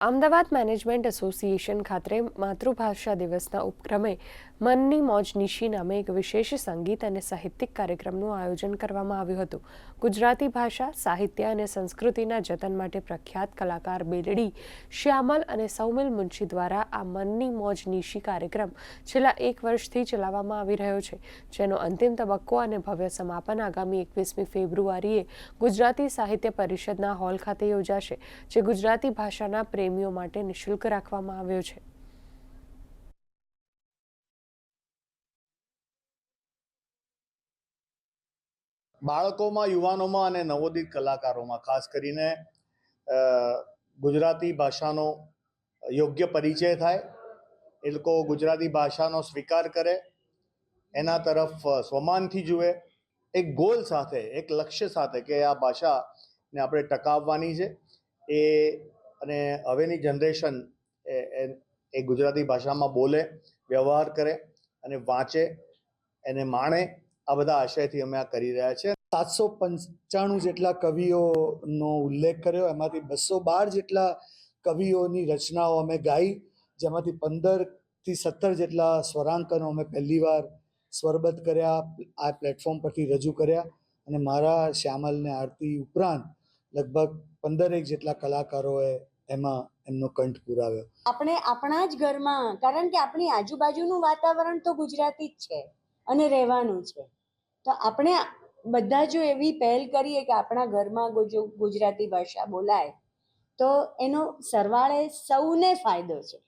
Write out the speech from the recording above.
Ahmedabad management association ખાતે માતૃભાષા દિવસના ઉપક્રમે મનની મોજ નિશી નામે એક વિશેષ સંગીત અને સાહિત્યિક કાર્યક્રમનું આયોજન કરવામાં આવ્યું હતું. ગુજરાતી ભાષા, સાહિત્ય અને સંસ્કૃતિના જતન માટે પ્રખ્યાત કલાકાર બેલડી, શ્યામલ અને સૌમિલ મુનશી દ્વારા આ મનની મોજ નિશી કાર્યક્રમ છેલ્લા 1 વર્ષથી ચલાવવામાં આવી રહ્યો છે, જેનો અંતિમ તબક્કો અને ભવ્ય સમાપન આગામી 21મી ફેબ્રુઆરીએ ગુજરાતી સાહિત્ય પરિષદના હોલ ખાતે યોજાશે, જે ગુજરાતી ભાષાના પ્રેમીઓ માટે નિઃશુલ્ક રાખવામાં આવ્યો છે. બાળકોમાં, યુવાનોમાં અને નવોદિત કલાકારોમાં ખાસ કરીને ગુજરાતી ભાષાનો યોગ્ય પરિચય થાય, એ લોકો ગુજરાતી ભાષાનો સ્વીકાર કરે, એના તરફ સ્વમાનથી જુએ, એક ગોલ સાથે, એક લક્ષ્ય સાથે કે આ ભાષાને આપણે ટકાવવાની છે. અને હવેની જનરેશન એ ગુજરાતી ભાષામાં બોલે, વ્યવહાર કરે અને વાંચે, એને માણે, આ બધા આશયથી અમે આ કરી રહ્યા છીએ. 795 જેટલા કવિઓનો ઉલ્લેખ કર્યો, એમાંથી 212 જેટલા કવિઓની રચનાઓ અમે ગાઈ, જેમાંથી 15થી 17 જેટલા સ્વરાંકનો અમે પહેલીવાર સ્વરબદ્ધ કર્યા, આ પ્લેટફોર્મ પરથી રજૂ કર્યા. અને મારા શ્યામલ ને આરતી ઉપરાંત લગભગ 15 જેટલા કલાકારોએ એમાં એમનો કંઠ પુરાવ્યો. આપણે આપણા જ ઘરમાં, કારણ કે આપણી આજુબાજુનું વાતાવરણ તો ગુજરાતી જ છે અને રહેવાનું છે, તો આપણે બધા જો એવી પહેલ કરીએ કે આપણા ઘરમાં ગુજરાતી ભાષા બોલાય, તો એનો સરવાળે સૌને ફાયદો છે.